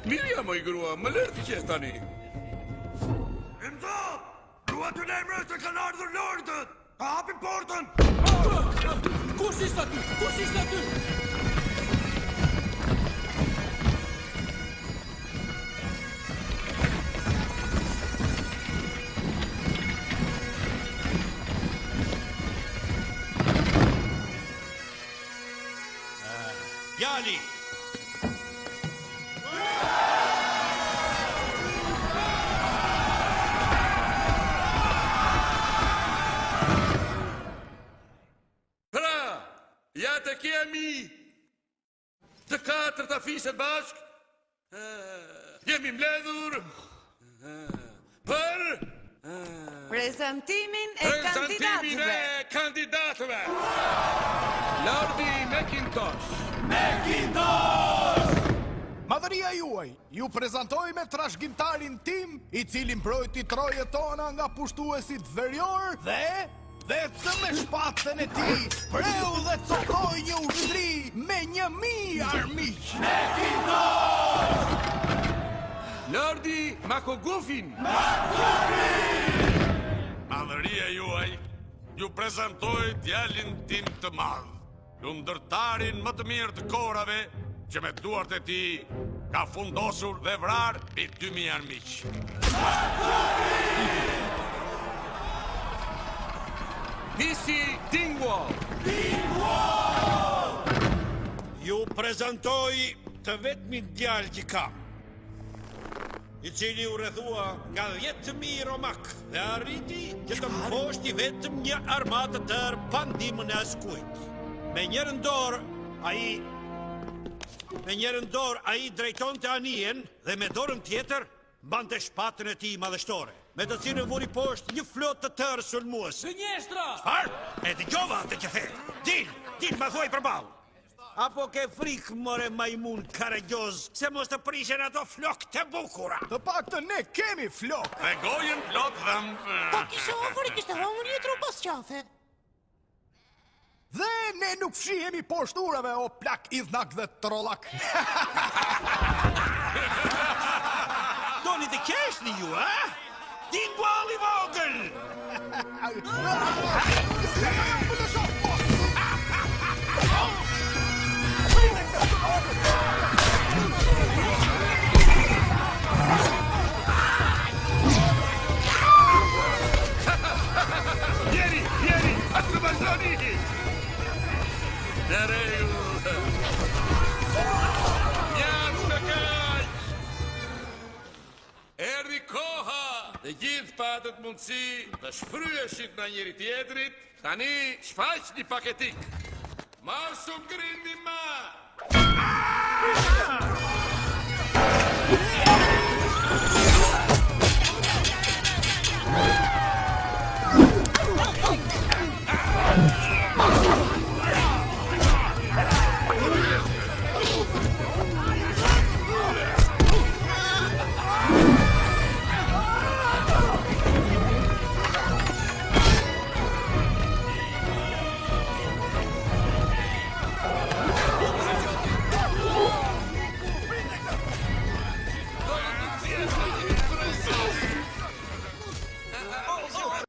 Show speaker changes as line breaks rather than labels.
Mirja, moj grua, më lërë të qes tani.
Imza! Dua të lejmërë se kanë ardhur lordët! A hapi portën!
Kush ishte aty? Kush ishte aty?
Djali!
Pra, ja të kemi të katër të fiset bashk. Jemi mbledhur për
prezantimin e
prezantimin
kandidatëve.
e kandidatëve. Lordi McIntosh.
Madhëria juaj, ju prezantoj me trashëgimtarin tim, i cili mbrojti trojet tona nga pushtuesit verior dhe vetëm me shpatën e tij preu dhe cokoi një ushtri me 1000 armiq.
Lordi Makogufin.
Madhëria juaj, ju prezantoj djalin tim të madh, lundërtarin më të mirë të korave, që me duart e tij ka fundosur dhe vrar i 2000 armiq.
Pisi Dingwall.
Ju prezantoj të vetmin djalë që kam, i cili u rrethua nga 10.000 romak dhe arriti që të mposhti vetëm një armatë të tërë pa ndihmën e askujt. Me njërën dorë ai drejtonte anijen dhe me dorën tjetër mbante shpatën e tij madhështore, me të cilën vuri poshtë një flotë të tërë sulmuese.
Gënjeshtra!
Çfarë? E dëgjova atë që the. Dil, më thuaj përballë. Apo ke frikë, more majmun karagjoz, se mos të prishen ato flokë të bukura?
Të paktën ne kemi flok.
Dhe gojen plot dhe
Po kishte ofër, kishte hëngur një trupas qafe.
Dhe ne nuk fshihemi poshtë urave, o plak idhnak dhe trollak.
Doni të qeshni ju, a? Dingwall i vogël!
Jeri, atë vazhdoni! Në rregull. Mjaft me kaq! Erdhi koha dhe gjithë patët mundësi të shfryeshit në njëri tjetrit. Tani shfaq një paketik. Marsu grindi ma!